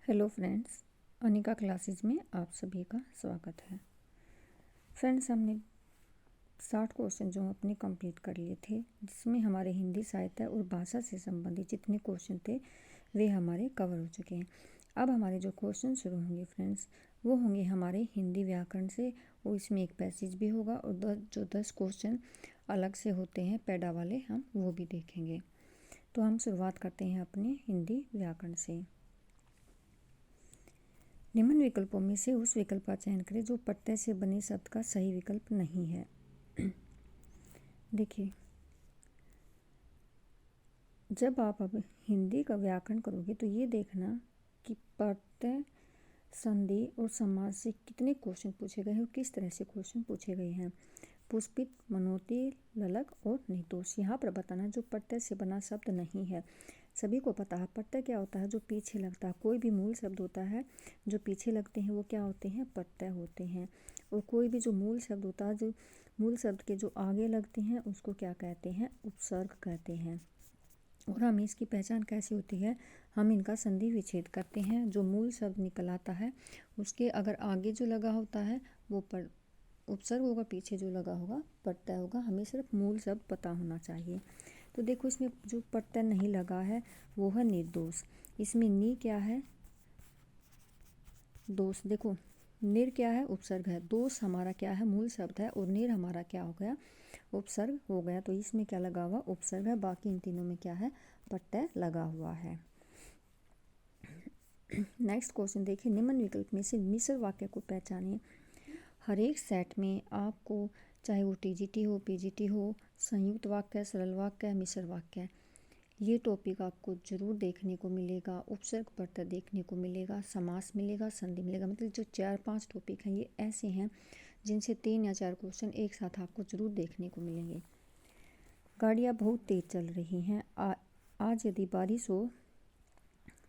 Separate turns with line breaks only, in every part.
Hello friends, Anika classes में आप सभी का स्वागत है। फ्रेंड्स, हमने 60 क्वेश्चन जो अपने कंप्लीट कर लिए थे, जिसमें हमारे हिंदी साहित्य और भाषा से संबंधित जितने क्वेश्चन थे वे हमारे कवर हो चुके हैं। अब हमारे जो क्वेश्चन शुरू होंगे फ्रेंड्स, वो होंगे हमारे हिंदी व्याकरण से, और इसमें एक पैसेज भी होगा और 10 क्वेश्चन अलग से होते हैं पैडा वाले, हम वो भी देखेंगे। तो हम शुरुआत करते हैं अपने हिंदी व्याकरण से। निम्न विकल्पों में से उस विकल्प का चयन करें जो प्रत्यय से बने शब्द का सही विकल्प नहीं है। देखिए, जब आप अब हिंदी का व्याकरण करोगे तो ये देखना कि प्रत्यय, संधि और समास से कितने क्वेश्चन पूछे गए हैं और किस तरह से क्वेश्चन पूछे गए हैं। पुष्पित, मनोती, ललक और निर्दोष। यहाँ पर बताना जो प्रत्यय से बना शब्द नहीं है। सभी को पता है प्रत्यय क्या होता है, जो पीछे लगता है। कोई भी मूल शब्द होता है जो पीछे लगते हैं वो क्या होते हैं, प्रत्यय होते हैं। और कोई भी जो मूल शब्द होता है, जो मूल शब्द के जो आगे लगते हैं उसको क्या कहते हैं, उपसर्ग कहते हैं। और हमें इसकी पहचान कैसी होती है, हम इनका संधि विच्छेद करते हैं। जो मूल शब्द निकल आता है उसके अगर आगे जो लगा होता है वो पर उपसर्ग होगा, पीछे जो लगा होगा प्रत्यय होगा। हमें सिर्फ मूल शब्द पता होना चाहिए। तो देखो, इसमें जो प्रत्यय नहीं लगा है वो है निर्दोष। इसमें नी क्या है, दोष। देखो, निर क्या है, उपसर्ग है। दोष हमारा क्या है, मूल शब्द है। और निर हमारा क्या हो गया, उपसर्ग हो गया। तो इसमें क्या लगा हुआ, उपसर्ग है। बाकी इन तीनों में क्या है, प्रत्यय लगा हुआ है। नेक्स्ट क्वेश्चन देखिए, निम्न विकल्प में से मिश्र वाक्य को पहचानिए। हर एक सेट में आपको, चाहे वो टीजीटी हो, पीजीटी हो, संयुक्त वाक्य, सरल वाक्य, मिश्र वाक्य, ये टॉपिक आपको जरूर देखने को मिलेगा। उपसर्ग प्रत्यय देखने को मिलेगा, समास मिलेगा, संधि मिलेगा। मतलब जो 4-5 टॉपिक हैं ये ऐसे हैं जिनसे 3 या 4 क्वेश्चन एक साथ आपको जरूर देखने को मिलेंगे। गाड़ियाँ बहुत तेज चल रही हैं। आज यदि बारिश हो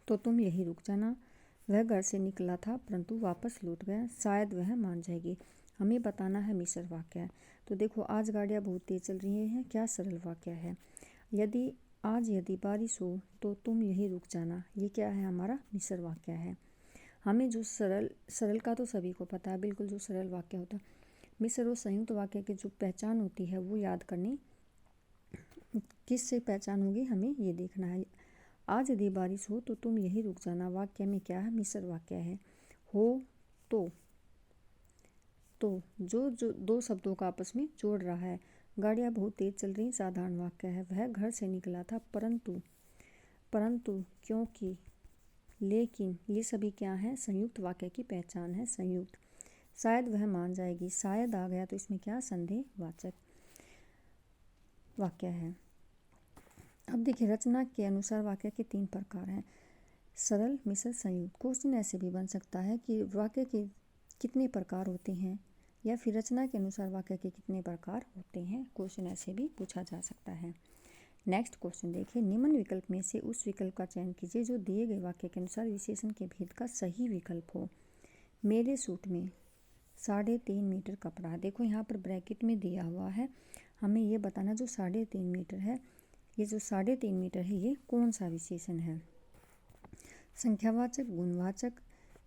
तो तुम यहीं रुक जाना। वह घर से निकला था परंतु वापस लौट गया, शायद वह मान जाएगी। हमें बताना है मिश्र वाक्य है। तो देखो, आज गाड़ियाँ बहुत तेज चल रही हैं, क्या सरल वाक्य है। यदि बारिश हो तो तुम यहीं रुक जाना, ये क्या है, हमारा मिश्र वाक्य है। हमें जो सरल का तो सभी को पता है, बिल्कुल जो सरल वाक्य होता है। मिश्र और संयुक्त वाक्य की जो पहचान होती है वो याद करनी। किससे पहचान होगी, हमें ये देखना है। आज यदि बारिश हो तो तुम यहीं रुक जाना, वाक्य में क्या है, मिश्र वाक्य है। हो तो जो दो शब्दों का आपस में जोड़ रहा है। गाड़ियाँ बहुत तेज चल रही, साधारण वाक्य है। वह घर से निकला था परंतु, क्योंकि, लेकिन, ये सभी क्या है, संयुक्त वाक्य की पहचान है, संयुक्त। शायद वह मान जाएगी, शायद आ गया तो इसमें क्या, संदेहवाचक वाक्य है। अब देखिए, रचना के अनुसार वाक्य के 3 प्रकार हैं, सरल, मिश्र, संयुक्त। क्वेश्चन ऐसे भी बन सकता है कि वाक्य के कितने प्रकार होते हैं, या फिर रचना के अनुसार वाक्य के कितने प्रकार होते हैं। क्वेश्चन ऐसे भी पूछा जा सकता है। नेक्स्ट क्वेश्चन देखिए, निम्न विकल्प में से उस विकल्प का चयन कीजिए जो दिए गए वाक्य के अनुसार विशेषण के भेद का सही विकल्प हो। मेरे सूट में 3.5 मीटर कपड़ा। देखो, यहाँ पर ब्रैकेट में दिया हुआ है, हमें ये बताना जो 3.5 मीटर है, ये जो 3.5 मीटर है ये कौन सा विशेषण है। संख्यावाचक, गुणवाचक,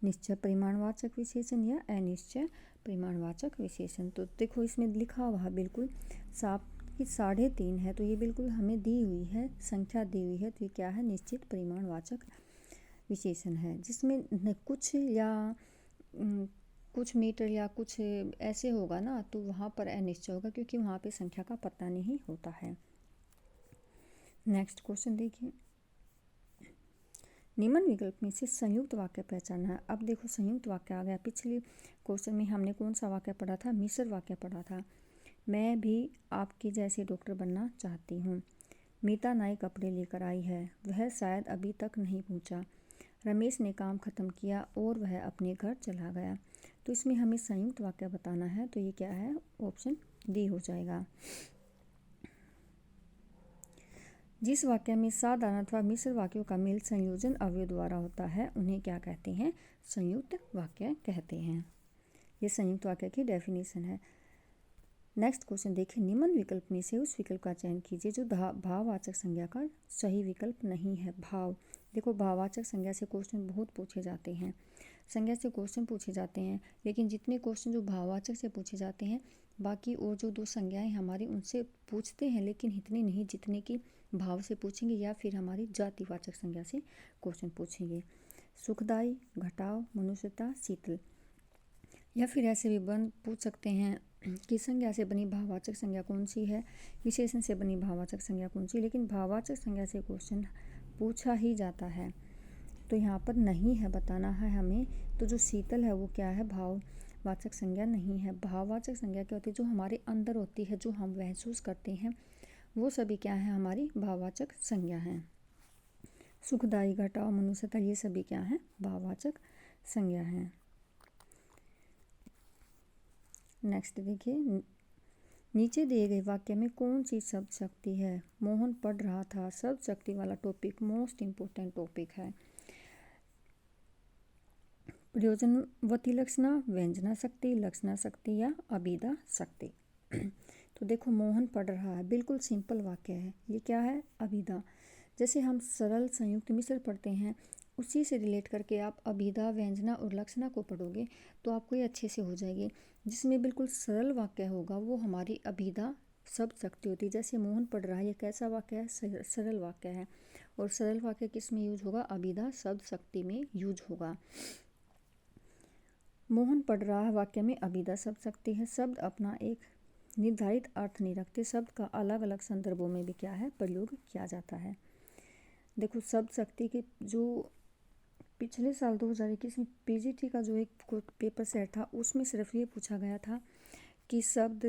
निश्चय परिमाणवाचक विशेषण या अनिश्चय परिमाणवाचक विशेषण। तो देखो, इसमें लिखा हुआ है बिल्कुल साफ कि 3.5 है, तो ये बिल्कुल हमें दी हुई है, संख्या दी हुई है। तो ये क्या है, निश्चित परिमाणवाचक विशेषण है। जिसमें कुछ मीटर या कुछ ऐसे होगा ना, तो वहाँ पर अनिश्चय होगा, क्योंकि वहाँ पे संख्या का पता नहीं होता है। नेक्स्ट क्वेश्चन देखिए, निम्न विकल्प में से संयुक्त वाक्य पहचानना है। अब देखो, संयुक्त वाक्य आ गया। पिछले क्वेश्चन में हमने कौन सा वाक्य पढ़ा था, मिश्र वाक्य पढ़ा था। मैं भी आपकी जैसी डॉक्टर बनना चाहती हूँ। मीता नए कपड़े लेकर आई है, वह शायद अभी तक नहीं पहुँचा। रमेश ने काम खत्म किया और वह अपने घर चला गया। तो इसमें हमें संयुक्त वाक्य बताना है, तो ये क्या है, ऑप्शन डी हो जाएगा। जिस वाक्य में साधारण अथवा मिश्र वाक्यों का मेल संयोजन अवयव द्वारा होता है उन्हें क्या कहते हैं, संयुक्त वाक्य कहते हैं। ये संयुक्त वाक्य की डेफिनेशन है। नेक्स्ट क्वेश्चन देखिए, निम्न विकल्प में से उस विकल्प का चयन कीजिए जो भाववाचक संज्ञा का सही विकल्प नहीं है। भाव, देखो भाववाचक संज्ञा से क्वेश्चन बहुत पूछे जाते हैं, संज्ञा से क्वेश्चन पूछे जाते हैं, लेकिन जितने क्वेश्चन जो भाववाचक से पूछे जाते हैं, बाकी और जो दो संज्ञाएं हमारी उनसे पूछते हैं, लेकिन इतने नहीं जितने कि भाव से पूछेंगे या फिर हमारी जातिवाचक संज्ञा से क्वेश्चन पूछेंगे। सुखदाई, घटाव, मनुष्यता, शीतल। या फिर ऐसे भी पूछ सकते हैं कि संज्ञा से बनी भाववाचक संज्ञा कौन सी है, विशेषण से बनी भाववाचक संज्ञा कौन सी, लेकिन भाववाचक संज्ञा से क्वेश्चन पूछा ही जाता है। तो यहाँ पर नहीं है बताना है हमें। तो जो शीतल है वो क्या है, भाववाचक संज्ञा नहीं है। भाववाचक संज्ञा क्या होती है, जो हमारे अंदर होती है, जो हम महसूस करते हैं, वो सभी क्या है, हमारी भाववाचक संज्ञा है। सुखदाई, घटाव, मनुष्यता, ये सभी क्या है, भाववाचक संज्ञा है। नेक्स्ट देखिए, नीचे दिए गए वाक्य में कौन सी शब्द शक्ति है। मोहन पढ़ रहा था, शब्द शक्ति वाला टॉपिक मोस्ट इम्पोर्टेंट टॉपिक है। प्रयोजनवती लक्षणा, व्यंजना शक्ति, लक्षणा शक्ति या अभिधा शक्ति। तो देखो मोहन पढ़ रहा है, बिल्कुल सिंपल वाक्य है। ये क्या है, अभिधा। जैसे हम सरल संयुक्त मिश्र पढ़ते हैं, उसी से रिलेट करके आप अभिधा, व्यंजना और लक्षणा को पढ़ोगे तो आपको ये अच्छे से हो जाएगी। जिसमें बिल्कुल सरल वाक्य होगा वो हमारी अभिधा शब्द शक्ति होती है। जैसे मोहन पढ़ रहा है, ये कैसा वाक्य है, सरल वाक्य है। और सरल वाक्य किस में यूज होगा, अभिधा शब्द शक्ति में यूज होगा। मोहन पढ़ रहा है वाक्य में अभिधा शब्द शक्ति है। शब्द अपना एक निर्धारित अर्थ नहीं रखते, शब्द का अलग अलग संदर्भों में भी क्या है, प्रयोग किया जाता है। देखो शब्द शक्ति के जो पिछले साल 2021 में पीजीटी का जो एक पेपर सेट था, उसमें सिर्फ ये पूछा गया था कि शब्द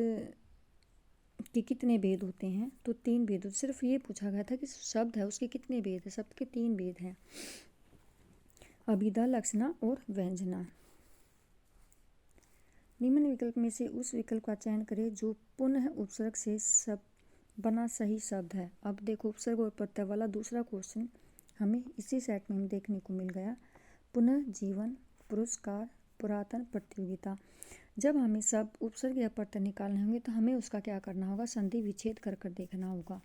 के कितने भेद होते हैं। तो 3 भेद, सिर्फ ये पूछा गया था कि शब्द है उसके कितने भेद है। शब्द के 3 भेद हैं, अभिधा, लक्षणा और व्यंजना। निम्न विकल्प में से उस विकल्प का चयन करें जो पुनः उपसर्ग से शब्द बना सही शब्द है। अब देखो उपसर्ग और प्रत्यय वाला दूसरा क्वेश्चन हमें इसी सेट में देखने को मिल गया। पुनः, जीवन, पुरस्कार, पुरातन, प्रतियोगिता। जब हमें शब्द उपसर्ग या प्रत्यय निकालने होंगे तो हमें उसका क्या करना होगा, संधि विच्छेद कर कर देखना होगा।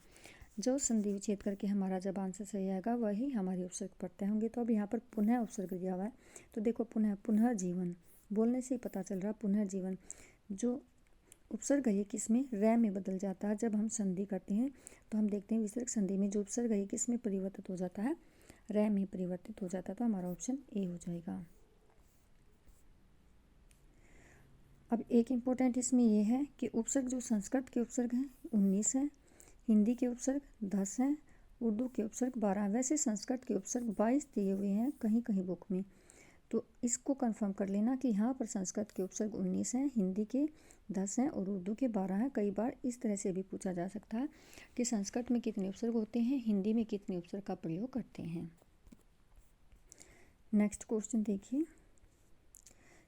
जो संधि विच्छेद करके हमारा जब आंसर सही आएगा वही हमारे उपसर्ग प्रत्यय होंगे। तो अब यहाँ पर पुनः उपसर्ग दिया हुआ है, तो देखो पुनः, पुनः जीवन, बोलने से ही पता चल रहा पुनः जीवन। जो उपसर्ग है किस में, रै में बदल जाता है। जब हम संधि करते हैं तो हम देखते हैं विसर्ग संधि में जो उपसर्ग है किस में परिवर्तित हो जाता है, रै में परिवर्तित हो जाता है। तो हमारा ऑप्शन ए हो जाएगा। अब एक इम्पोर्टेंट इसमें ये है कि उपसर्ग जो संस्कृत के उपसर्ग हैं 19 हैं, हिंदी के उपसर्ग 10 हैं, उर्दू के उपसर्ग 12। वैसे संस्कृत के उपसर्ग 22 दिए हुए हैं कहीं कहीं बुक में, तो इसको कंफर्म कर लेना कि यहाँ पर संस्कृत के उपसर्ग 19 हैं, हिंदी के 10 हैं और उर्दू के 12 हैं। कई बार इस तरह से भी पूछा जा सकता है कि संस्कृत में कितने उपसर्ग होते हैं, हिंदी में कितने उपसर्ग का प्रयोग करते हैं। नेक्स्ट क्वेश्चन देखिए,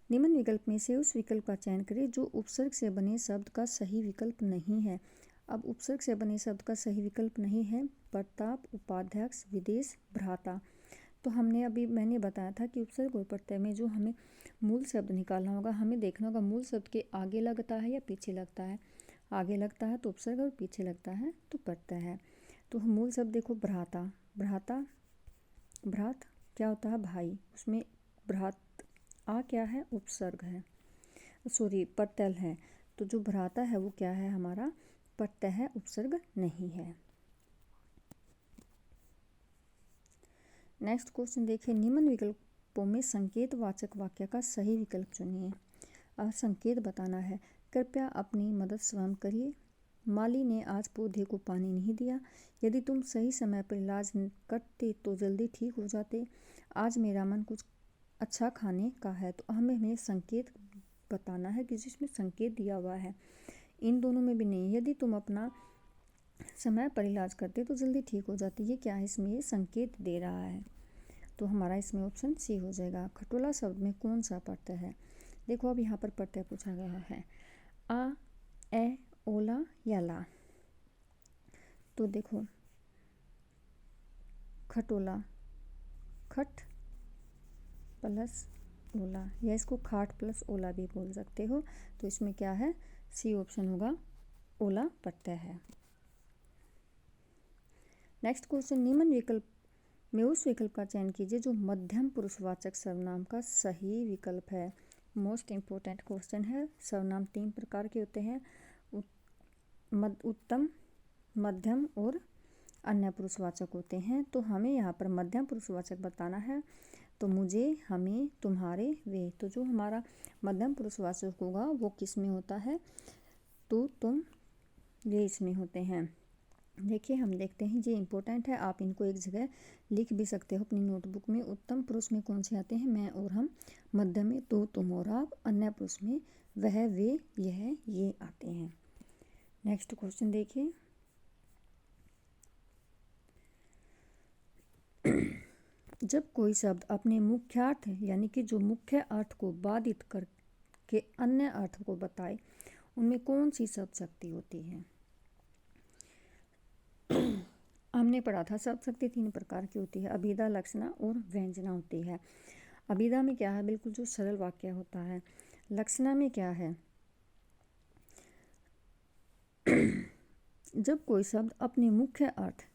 निम्न विकल्प में से उस विकल्प का चयन करें जो उपसर्ग से बने शब्द का सही विकल्प नहीं है। अब उपसर्ग से बने शब्द का सही विकल्प नहीं है प्रताप, उपाध्यक्ष, विदेश, भ्राता। तो मैंने बताया था कि उपसर्ग और प्रत्यय में जो हमें मूल शब्द निकालना होगा, हमें देखना होगा मूल शब्द के आगे लगता है या पीछे लगता है। आगे लगता है तो उपसर्ग और पीछे लगता है तो प्रत्यय है। तो मूल शब्द देखो भ्राता, भ्राता, भ्रात क्या होता है, भाई, उसमें भ्रात आ क्या है, उपसर्ग है, सॉरी प्रत्यय है। तो जो भ्राता है वो क्या है, हमारा प्रत्यय है, उपसर्ग नहीं है। नेक्स्ट क्वेश्चन देखिए, निम्न विकल्पों में संकेत वाचक वाक्य का सही विकल्प चुनिए। अब संकेत बताना है, कृपया अपनी मदद स्वयं करिए, माली ने आज पौधे को पानी नहीं दिया, यदि तुम सही समय पर इलाज करते तो जल्दी ठीक हो जाते, आज मेरा मन कुछ अच्छा खाने का है। तो हमें संकेत बताना है कि जिसमें संकेत दिया हुआ है, इन दोनों में भी नहीं। यदि तुम अपना समय पर इलाज करते तो जल्दी ठीक हो जाती, ये क्या है, इसमें ये संकेत दे रहा है। तो हमारा इसमें ऑप्शन सी हो जाएगा। खटोला शब्द में कौन सा प्रत्यय है। देखो अब यहाँ पर प्रत्यय पूछा गया है, आ, ए, ओला या ला। तो देखो खटोला, खट प्लस ओला, या इसको खाट प्लस ओला भी बोल सकते हो। तो इसमें क्या है, सी ऑप्शन होगा, ओला प्रत्यय है। नेक्स्ट क्वेश्चन, निम्न विकल्प में उस विकल्प का चयन कीजिए जो मध्यम पुरुषवाचक सर्वनाम का सही विकल्प है। मोस्ट इम्पोर्टेंट क्वेश्चन है। सर्वनाम 3 प्रकार के होते हैं, उत्तम, मध्यम और अन्य पुरुषवाचक होते हैं। तो हमें यहाँ पर मध्यम पुरुषवाचक बताना है। तो मुझे, हमें, तुम्हारे, वे। तो जो हमारा मध्यम पुरुषवाचक होगा वो किस में होता है? तो, तुम, ये इसमें होते हैं। देखिए हम देखते हैं, ये इंपॉर्टेंट है, आप इनको एक जगह लिख भी सकते हो अपनी नोटबुक में। उत्तम पुरुष में कौन से आते हैं? मैं और हम। मध्यम में तो, तुम और आप। अन्य पुरुष में वह, वे, यह, ये आते हैं। नेक्स्ट क्वेश्चन देखिए। जब कोई शब्द अपने मुख्यार्थ यानी कि जो मुख्य अर्थ को बाधित करके अन्य अर्थ को बताए, उनमें कौन सी शब्द शक्ति होती है? हमने पढ़ा था शब्द शक्ति 3 प्रकार की होती है, अभिधा, लक्षणा और व्यंजना होती है। अभिधा में क्या है? बिल्कुल जो सरल वाक्य होता है। लक्षणा में क्या है? जब कोई शब्द अपने मुख्य अर्थ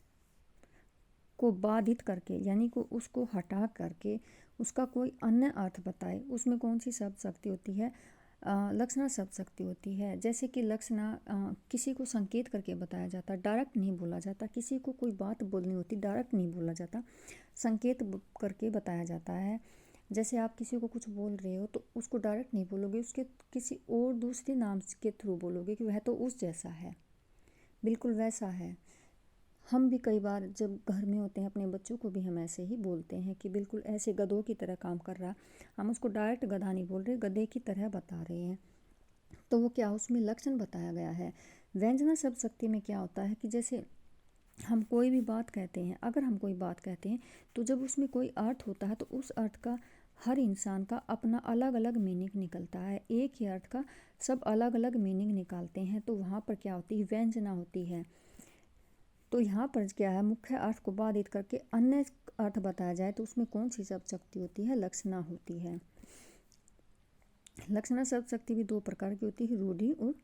को बाधित करके यानी को उसको हटा करके उसका कोई अन्य अर्थ बताए, उसमें कौन सी शब्द शक्ति होती है? लक्षणा शब्द शक्ति होती है। जैसे कि लक्षणा किसी को संकेत करके बताया जाता, डायरेक्ट नहीं बोला जाता। किसी को कोई बात बोलनी होती, डायरेक्ट नहीं बोला जाता, संकेत करके बताया जाता है। जैसे आप किसी को कुछ बोल रहे हो तो उसको डायरेक्ट नहीं बोलोगे, उसके किसी और दूसरे नाम के थ्रू बोलोगे कि वह तो उस जैसा है, बिल्कुल वैसा है। हम भी कई बार जब घर में होते हैं अपने बच्चों को भी हम ऐसे ही बोलते हैं कि बिल्कुल ऐसे गधों की तरह काम कर रहा। हम उसको डायरेक्ट गधा नहीं बोल रहे, गधे की तरह बता रहे हैं। तो वो क्या, उसमें लक्षण बताया गया है। व्यंजना शब्द शक्ति में क्या होता है कि जैसे हम कोई भी बात कहते हैं, अगर हम कोई बात कहते हैं तो जब उसमें कोई अर्थ होता है तो उस अर्थ का हर इंसान का अपना अलग अलग मीनिंग निकलता है। एक ही अर्थ का सब अलग अलग मीनिंग निकालते हैं, तो वहाँ पर क्या होती है? व्यंजना होती है। तो यहाँ पर क्या है? मुख्य अर्थ को बाधित करके अन्य अर्थ बताया जाए तो उसमें कौन सी शब्द शक्ति होती है? लक्षणा होती है। लक्षणा शब्द शक्ति भी 2 प्रकार की होती है, रूढ़ि और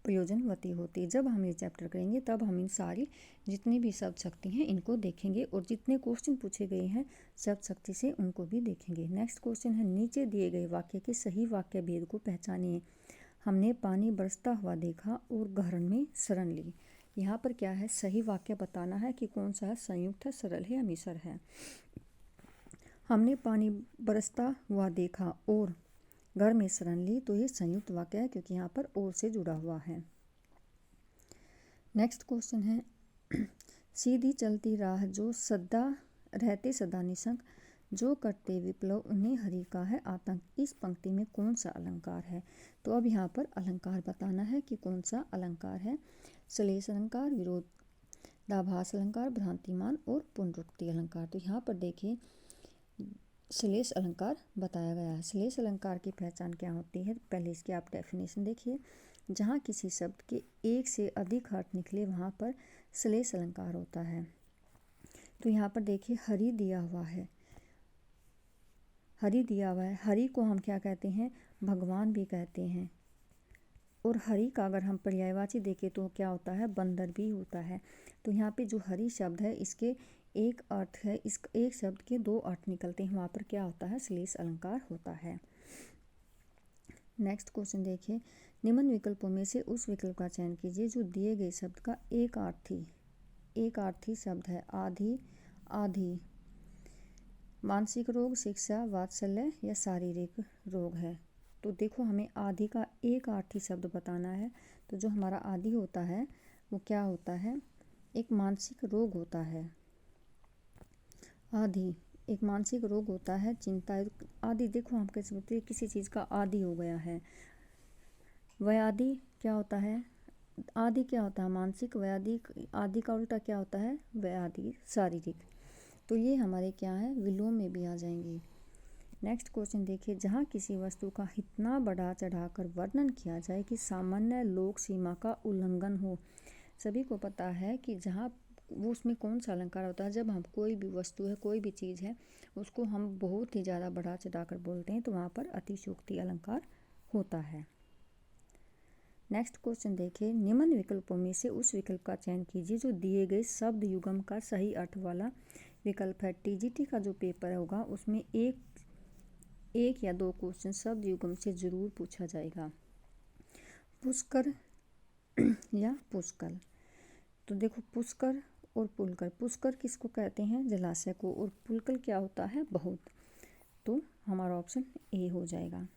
प्रयोजनवती होती है। जब हम ये चैप्टर करेंगे तब हम इन सारी जितनी भी शब्द शक्ति हैं इनको देखेंगे और जितने क्वेश्चन पूछे गए हैं शब्द शक्ति से उनको भी देखेंगे। नेक्स्ट क्वेश्चन है, नीचे दिए गए वाक्य के सही वाक्य भेद को पहचानिए। हमने पानी बरसता हुआ देखा और घर में शरण ली। यहाँ पर क्या है? सही वाक्य बताना है कि कौन सा है, संयुक्त है, सरल है या मिश्र है। हमने पानी बरसता हुआ देखा और घर में शरण ली, तो ये संयुक्त वाक्य है क्योंकि यहाँ पर और से जुड़ा हुआ है। नेक्स्ट क्वेश्चन है, सीधी चलती राह जो सदा रहते सदा निशंक, जो करते विप्लव उन्हें हरि का है आतंक। इस पंक्ति में कौन सा अलंकार है? तो अब यहाँ पर अलंकार बताना है कि कौन सा अलंकार है। श्लेष अलंकार, विरोधाभास अलंकार, भ्रांतिमान और पुनरुक्ति अलंकार। तो यहाँ पर देखिए श्लेष अलंकार बताया गया है। श्लेष अलंकार की पहचान क्या होती है? पहले इसकी आप डेफिनेशन देखिए। जहाँ किसी शब्द के एक से अधिक अर्थ निकले वहाँ पर श्लेष अलंकार होता है। तो यहाँ पर देखिए हरि दिया हुआ है, हरि दिया हुआ है। हरि को हम क्या कहते हैं? भगवान भी कहते हैं। और हरि का अगर हम पर्यायवाची देखें तो क्या होता है? बंदर भी होता है। तो यहाँ पे जो हरि शब्द है इसके एक अर्थ है, इस एक शब्द के 2 अर्थ निकलते हैं, वहाँ पर क्या होता है? श्लेष अलंकार होता है। नेक्स्ट क्वेश्चन देखिए, निम्न विकल्पों में से उस विकल्प का चयन कीजिए जो दिए गए शब्द का एक अर्थी शब्द है। आधी, आधी। मानसिक रोग, शिक्षा, वात्सल्य या शारीरिक रोग है। तो देखो हमें आदि का एक अर्थी शब्द बताना है। तो जो हमारा आदि होता है वो क्या होता है? एक मानसिक रोग होता है। आदि एक मानसिक रोग होता है, चिंता आदि। देखो हम कैसे बोलते हैं किसी चीज़ का आदि हो गया है। व्याधि क्या होता है? आदि क्या होता है? मानसिक। व्याधि, आदि का उल्टा क्या होता है? व्याधि, शारीरिक। तो ये हमारे क्या है? विलोम में भी आ जाएंगे। नेक्स्ट क्वेश्चन देखिए, जहाँ किसी वस्तु का इतना बढ़ा चढ़ाकर वर्णन किया जाए कि सामान्य लोक सीमा का उल्लंघन हो। सभी को पता है कि जहाँ वो उसमें कौन सा अलंकार होता है? जब हम कोई भी वस्तु है, कोई भी चीज़ है, उसको हम बहुत ही ज़्यादा बढ़ा चढ़ाकर बोलते हैं तो वहाँ पर अतिशयोक्ति अलंकार होता है। नेक्स्ट क्वेश्चन देखिए, निम्न विकल्पों में से उस विकल्प का चयन कीजिए जो दिए गए शब्द युग्म का सही अर्थ वाला विकल्प है। टीजीटी का जो पेपर होगा उसमें एक या दो क्वेश्चन शब्द युग्म से जरूर पूछा जाएगा। पुष्कर या पुष्कर, तो देखो पुष्कर और पुलकर, पुष्कर किसको कहते हैं? जलाशय को, और पुलकर क्या होता है? बहुत। तो हमारा ऑप्शन ए हो जाएगा।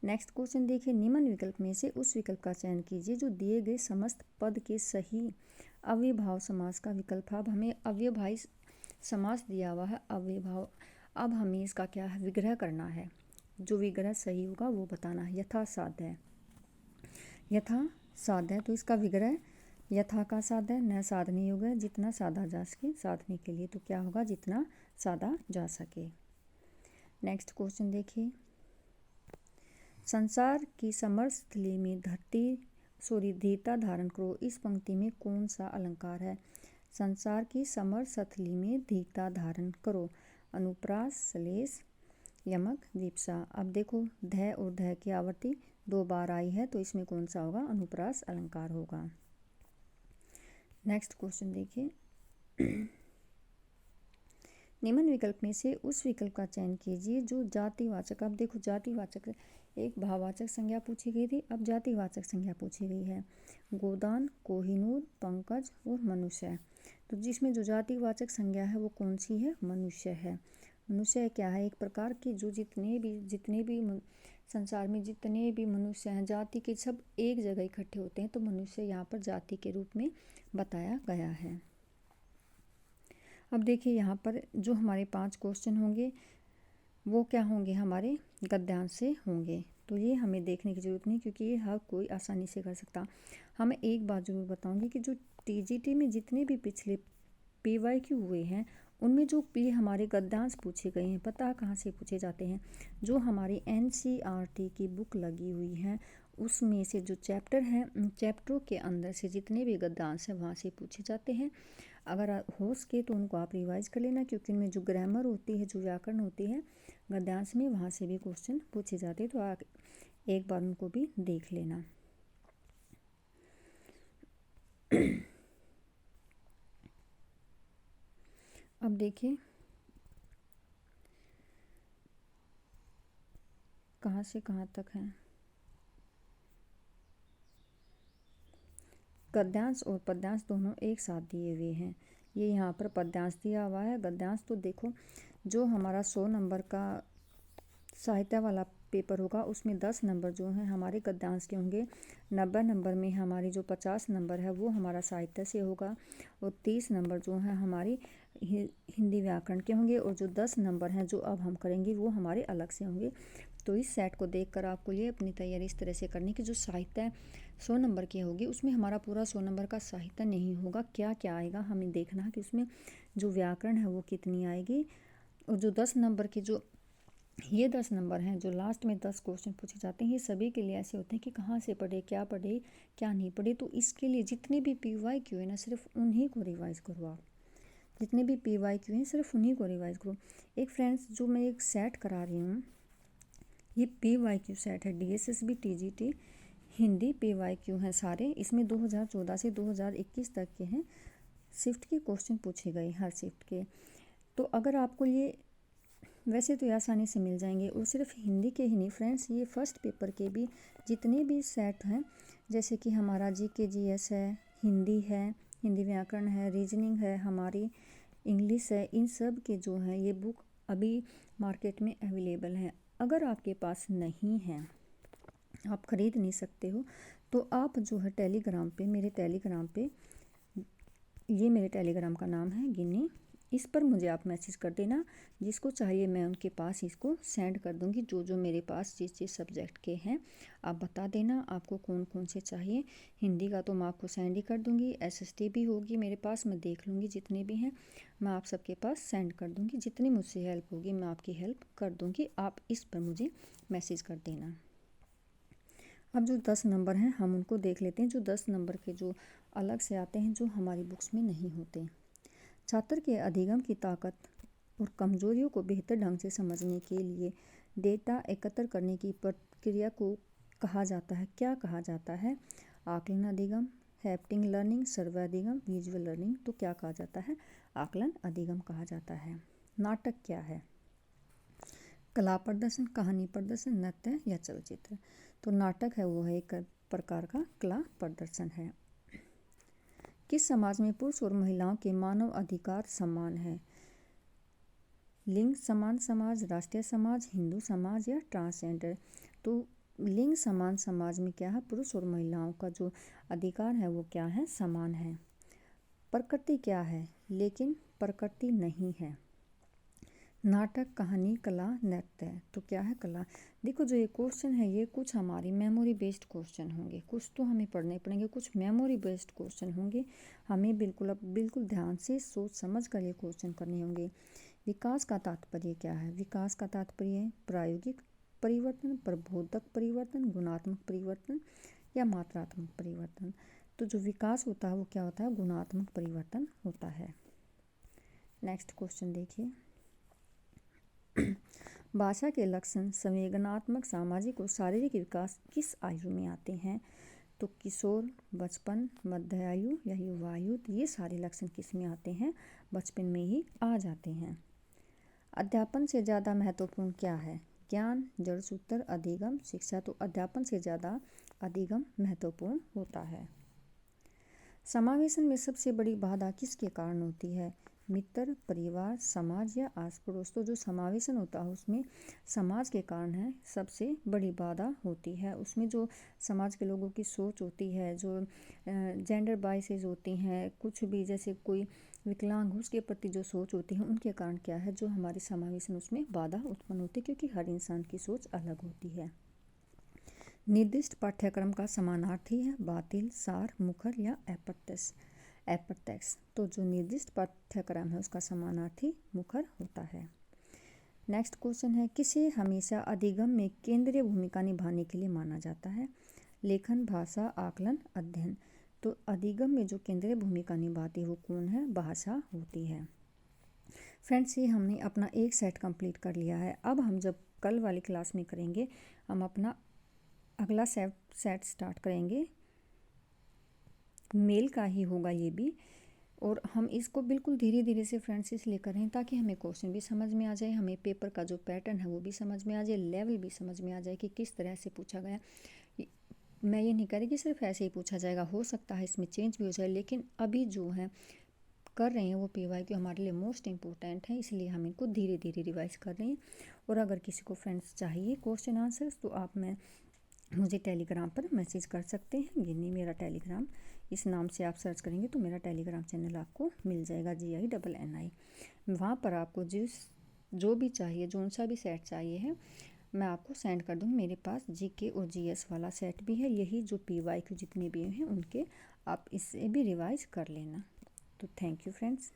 नेक्स्ट क्वेश्चन देखिए, निम्न विकल्प में से उस विकल्प का चयन कीजिए जो दिए गए समस्त पद के सही अव्ययभाव समास का विकल्प है। अब हमें अव्ययभावी समास दिया हुआ है, अव्ययभाव। अब हमें इसका क्या है? विग्रह करना है। जो विग्रह सही होगा वो बताना है। यथा साध्य, यथा साध्य, तो इसका विग्रह यथा का साध्य न साधनीय होगा, जितना साधा जा सके साधने के लिए, तो क्या होगा? जितना साधा जा सके। नेक्स्ट क्वेश्चन देखिए, संसार की समरस्थली में धीरता धारण करो, इस पंक्ति में कौन सा अलंकार है? संसार की समरस्थली में धीरता धारण करो, अनुप्रास, श्लेष, यमक, विप्सा। अब देखो ध और ध की आवृत्ति 2 बार आई है, तो इसमें कौन सा होगा? अनुप्रास अलंकार होगा। नेक्स्ट क्वेश्चन देखिए, निम्न विकल्प में से उस विकल्प का चयन कीजिए जो जातिवाचक, अब देखो जातिवाचक, एक भाववाचक संज्ञा पूछी गई थी, अब जातिवाचक संज्ञा पूछी गई है। गोदान, कोहिनूर, पंकज और मनुष्य, तो जिसमें जो जातिवाचक संज्ञा है वो कौन सी है? मनुष्य है। मनुष्य क्या है? एक प्रकार की जो जितने भी संसार में जितने भी मनुष्य हैं, जाति के सब एक जगह इकट्ठे होते हैं, तो मनुष्य यहाँ पर जाति के रूप में बताया गया है। अब देखिए यहाँ पर जो हमारे 5 क्वेश्चन होंगे वो क्या होंगे? हमारे गद्यांश से होंगे, तो ये हमें देखने की ज़रूरत नहीं, क्योंकि ये हर कोई आसानी से कर सकता। हमें एक बात ज़रूर बताऊंगी कि जो टीजीटी में जितने भी पिछले पीवाईक्यू हुए हैं उनमें जो हमारे गद्यांश पूछे गए हैं, पता कहाँ से पूछे जाते हैं? जो हमारी एनसीईआरटी की बुक लगी हुई है उसमें से जो चैप्टर हैं, उन चैप्टरों के अंदर से जितने भी गद्यांश हैं वहाँ से पूछे जाते हैं। अगर हो सके तो उनको आप रिवाइज कर लेना, क्योंकि उनमें जो ग्रामर होती है, जो व्याकरण होती है गद्यांश में, वहाँ से भी क्वेश्चन पूछे जाते हैं, तो आप एक बार उनको भी देख लेना। अब देखिए कहाँ से कहाँ तक है। गद्यांश और पद्यांश दोनों एक साथ दिए हुए हैं। ये यहाँ पर पद्यांश दिया हुआ है। गद्यांश तो देखो जो हमारा 100 नंबर का साहित्य वाला पेपर होगा उसमें 10 नंबर जो हैं हमारे गद्यांश के होंगे, 90 नंबर में हमारी जो 50 नंबर है वो हमारा साहित्य से होगा, और 30 नंबर जो है हमारी हिंदी व्याकरण के होंगे, और जो 10 नंबर हैं जो अब हम करेंगे वो हमारे अलग से होंगे। तो इस सेट को देखकर आपको ये अपनी तैयारी इस तरह से करनी कि जो साहित्य 100 नंबर की होगी उसमें हमारा पूरा 100 नंबर का साहित्य नहीं होगा, क्या क्या आएगा हमें देखना है कि उसमें जो व्याकरण है वो कितनी आएगी, और जो 10 नंबर की जो ये 10 नंबर हैं जो लास्ट में 10 क्वेश्चन पूछे जाते हैं, ये सभी के लिए ऐसे होते हैं कि कहाँ से पढ़े, क्या नहीं पढ़े। तो इसके लिए जितने भी पीवाईक्यू है ना, सिर्फ उन्हीं को रिवाइज़ करो आप। जितने भी पीवाईक्यू हैं सिर्फ उन्हीं को रिवाइज़ करो। एक फ्रेंड्स जो मैं एक सेट करा रही हूँ, ये पीवाईक्यू सेट है, डीएसएसबी टीजीटी हिंदी पीवाईक्यू हैं सारे। इसमें 2014 से 2021 तक के हैं, शिफ्ट के क्वेश्चन पूछे गए हर शिफ्ट के। तो अगर आपको ये वैसे तो ये आसानी से मिल जाएंगे, और सिर्फ हिंदी के ही नहीं फ्रेंड्स, ये फर्स्ट पेपर के भी जितने भी सेट हैं, जैसे कि हमारा जीके जीएस है, हिंदी है, हिंदी व्याकरण है, रीजनिंग है, हमारी इंग्लिश है, इन सब के जो हैं ये बुक अभी मार्केट में अवेलेबल हैं। अगर आपके पास नहीं है, आप ख़रीद नहीं सकते हो, तो आप जो है टेलीग्राम पे, मेरे टेलीग्राम पे, ये मेरे टेलीग्राम का नाम है गिन्नी, इस पर मुझे आप मैसेज कर देना, जिसको चाहिए मैं उनके पास इसको सेंड कर दूंगी। जो मेरे पास जिस सब्जेक्ट के हैं आप बता देना आपको कौन कौन से चाहिए। हिंदी का तो मैं आपको सेंड ही कर दूंगी, एसएसटी भी होगी मेरे पास, मैं देख लूँगी जितने भी हैं मैं आप सबके पास सेंड कर दूँगी। जितनी मुझसे हेल्प होगी मैं आपकी हेल्प कर दूँगी, आप इस पर मुझे मैसेज कर देना। अब जो 10 नंबर हैं हम उनको देख लेते हैं, जो 10 नंबर के जो अलग से आते हैं, जो हमारी बुक्स में नहीं होते। छात्र के अधिगम की ताकत और कमजोरियों को बेहतर ढंग से समझने के लिए डेटा एकत्र करने की प्रक्रिया को कहा जाता है? क्या कहा जाता है? आकलन अधिगम, हैप्टिंग लर्निंग, सर्वे अधिगम, विजुअल लर्निंग। तो क्या कहा जाता है? आकलन अधिगम कहा जाता है। नाटक क्या है? कला प्रदर्शन, कहानी प्रदर्शन, नृत्य या चलचित्र। तो नाटक है वो है एक प्रकार का कला प्रदर्शन है। किस समाज में पुरुष और महिलाओं के मानव अधिकार समान है? लिंग समान समाज, राष्ट्रीय समाज, हिंदू समाज या ट्रांसजेंडर। तो लिंग समान समाज में क्या है? पुरुष और महिलाओं का जो अधिकार है वो क्या है? समान है। प्रकृति क्या है? लेकिन प्रकृति नहीं है। नाटक, कहानी, कला, नृत्य। तो क्या है? कला। देखो जो ये क्वेश्चन है ये कुछ हमारी मेमोरी बेस्ड क्वेश्चन होंगे, कुछ तो हमें पढ़ने पड़ेंगे, कुछ मेमोरी बेस्ड क्वेश्चन होंगे। हमें बिल्कुल ध्यान से सोच समझ कर ये क्वेश्चन करने होंगे। विकास का तात्पर्य क्या है? विकास का तात्पर्य है प्रायोगिक परिवर्तन, प्रबोधक परिवर्तन, गुणात्मक परिवर्तन या मात्रात्मक परिवर्तन। तो जो विकास होता है वो क्या होता है? गुणात्मक परिवर्तन होता है। नेक्स्ट क्वेश्चन देखिए। भाषा के लक्षण संवेदनात्मक, सामाजिक और शारीरिक विकास किस आयु में आते हैं? तो किशोर, बचपन, मध्य आयु या युवा आयु। ये सारे लक्षण किस में आते हैं? बचपन में ही आ जाते हैं। अध्यापन से ज़्यादा महत्वपूर्ण क्या है? ज्ञान, जड़ सूत्र, अधिगम, शिक्षा। तो अध्यापन से ज़्यादा अधिगम महत्वपूर्ण होता है। समावेशन में सबसे बड़ी बाधा किसके कारण होती है? मित्र, परिवार, समाज या आस पड़ोस। तो जो समावेशन होता है उसमें समाज के कारण है सबसे बड़ी बाधा होती है। उसमें जो समाज के लोगों की सोच होती है, जो जेंडर बाइसेस होती हैं, कुछ भी जैसे कोई विकलांग उसके प्रति जो सोच होती है, उनके कारण क्या है? जो हमारी समावेशन उसमें बाधा उत्पन्न होती है, क्योंकि हर इंसान की सोच अलग होती है। निर्दिष्ट पाठ्यक्रम का समानार्थी है बातिल, सार, मुखर या अप्रत्यक्ष। तो जो निर्दिष्ट पाठ्यक्रम है उसका समानार्थी मुखर होता है। नेक्स्ट क्वेश्चन है, किसे हमेशा अधिगम में केंद्रीय भूमिका निभाने के लिए माना जाता है? लेखन, भाषा, आकलन, अध्ययन। तो अधिगम में जो केंद्रीय भूमिका निभाती है वो कौन है? भाषा होती है। फ्रेंड्स, ये हमने अपना एक सेट कंप्लीट कर लिया है। अब हम जब कल वाली क्लास में करेंगे, हम अपना अगला सेट स्टार्ट करेंगे। मेल का ही होगा ये भी, और हम इसको बिल्कुल धीरे धीरे से फ्रेंड्स इसलिए कर रहे हैं ताकि हमें क्वेश्चन भी समझ में आ जाए, हमें पेपर का जो पैटर्न है वो भी समझ में आ जाए, लेवल भी समझ में आ जाए कि किस तरह से पूछा गया। मैं ये नहीं कह रही कि सिर्फ ऐसे ही पूछा जाएगा, हो सकता है इसमें चेंज भी हो जाए, लेकिन अभी जो है कर रहे हैं वो PYQ हमारे लिए मोस्ट इम्पोर्टेंट है, इसलिए हम इनको धीरे धीरे रिवाइज कर रहे हैं। और अगर किसी को फ्रेंड्स चाहिए क्वेश्चन आंसर्स तो आप मुझे टेलीग्राम पर मैसेज कर सकते हैं। गिन्नी मेरा टेलीग्राम, इस नाम से आप सर्च करेंगे तो मेरा टेलीग्राम चैनल आपको मिल जाएगा, GINNI। वहाँ पर आपको जो भी चाहिए, जो सा भी सेट चाहिए है, मैं आपको सेंड कर दूँगी। मेरे पास GK और GS वाला सेट भी है, यही जो PYQ जितने भी हैं उनके आप इससे भी रिवाइज कर लेना। तो थैंक यू फ्रेंड्स।